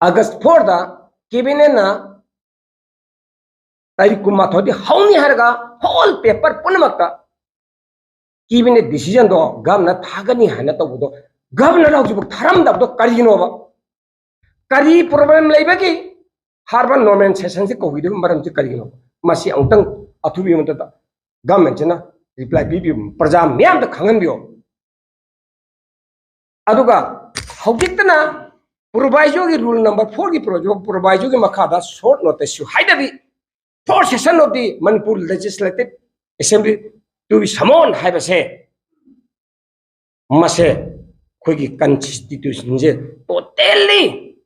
August 4 da cabinet na तारीख कुमा थोड़ी हाउनी हरगा whole paper पुनमक्ता cabinet decision दो governor थागनी है ना तो वो दो governor आउट जो थरम दब दो करी नो बा करी problem लेबे की हार्बर नॉर्मल सेशन से कोविड में मरम से करी नो मासी अंतंग अथुबी में तो government चे ना reply भी प्रजा में हम तो खांगन भी हो अदुगा हाउकिक तना प्रोवाइजो की rule number 4 की प्रोवाइजो की मखादा short notice शु हाइड भी fourth session of the Manipur Legislative Assembly to be summoned have a say. Mase Quiggy Constitution totally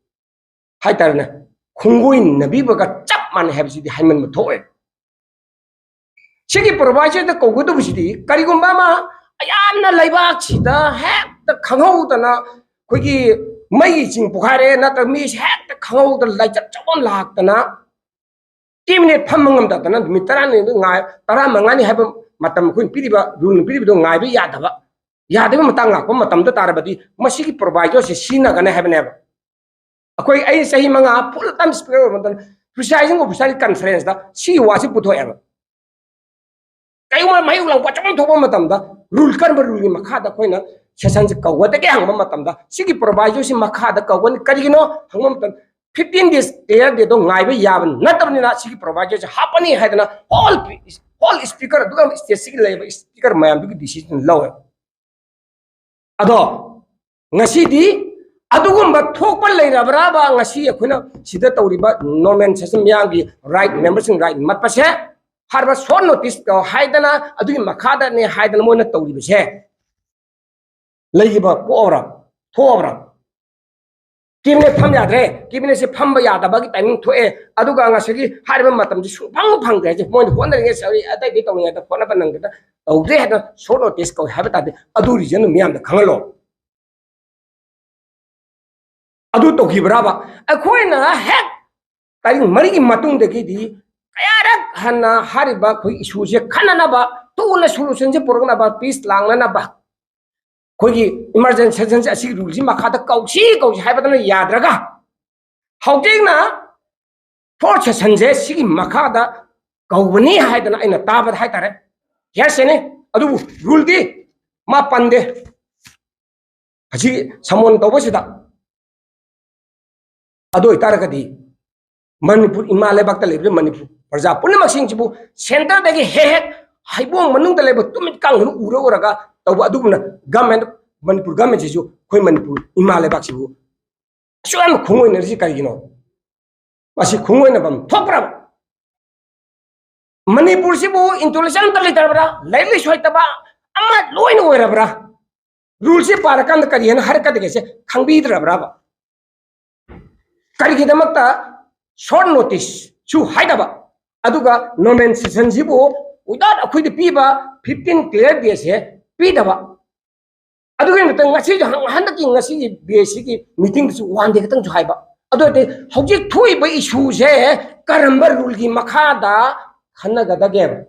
Hightarna Kunguin Nabiba Chapman have the Hyman Matoe. Chiki provides the Kogudu City, Karigumbama, I am not like the hat the Kangotana Quiggy Maising Puhare, not a miss hat the Kango the light of John Laktana. Cabinet Pamangam Dana, Mitran, Taramangani have a Matam Queen Pidiba, Rune Pidido, Naibi Yadava. Yadava Matanga, Matam the Tarabadi, Mashiki provides a Shina gonna have never. A quay I say Manga, full time spirit, precising of study conference that she was a put ever. Kayuma Mayula, what I want to Matamda, rule Carver Makada Quina, Shasanka, what again, Matamda, Siki provides in Makada, when Carino, Hamilton. 15 days there they don't lie yavan not only that she provides happening had na all speaker do speaker mayam decision lower ado ngasi di adugumba thokpa leirabra ba ngasi akhuna sida tawriba normal system yangi right members in right mat pase harba short notice to haidana adugi makhada ne haidana moina tawriba se leiba poora thobra Cabinet Pam Yadre, Cabinet se Pamba Yada Bagi timing to a Aduga Sagi, Harman Matam, Pang Pang, point wondering is I take it on at the Ponapananga. Oh, they had a sort of disco habitat, Adu region, Miam the Kangalo. Adu to Gibrava, a coin a heck, Taring Marie Matung the Gidi, Ayarak Hana Hariba, issues a Kananaba, two solutions about peace, Langanaba. Kogi emergency sessions as you Makata Kaushi goes happen Yadraga. How dina Fortune Sanjay Sigi Makada Gowani had in a Tabat Haitare. Yes, any Adu Ruldi Mapande. Someone Dobosida Adu Tarakadi Manipur Imale Bakta Manipur. For example, Maxibu Center the head Haibo Manung the labor to meet Kang Uraga. Aduna government Manipur government is you Queen Manipur Imale Baxibu. So I'm Kungo energy Karino. Masi Kungo in a bum Topra Manipur Sibu into Santa Litabra, Lady Swaitaba, I'm not loin wherever. Rules Parakan the Karian Harkatese can be the Brava Karikidamata short notice to Haidaba Aduga Nomen Sensibo without a quick piba 15 clear days here. Pidaba. Aduin the Nasi Handaking Nasi basic meetings one day to Haiba. Other day, how did two by issues eh? Karamba Rulgi Makada Hanagada game.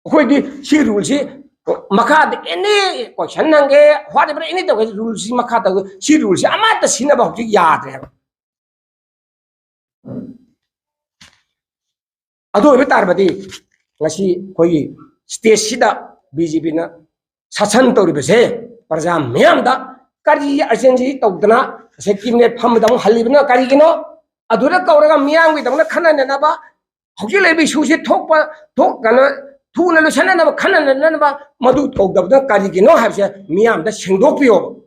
Who did she rules Makad any question, whatever any of the rules Makata, she rules. I'm at the scene about the yard. Ado Vitarbadi Nasi Koi stay Shida BGB. Sasan to Ribese, Parzam Miamda, Kari Arsenji, Togdana, Sekine Pamadam Halibna, Karigino, Adura Kaura Miam with the Kanan and Naba, Hokilebi Sushi Tokana, Tuna Lucana, Kanan and Naba, Madu Togda, Karigino has a Miam, the Shingopio.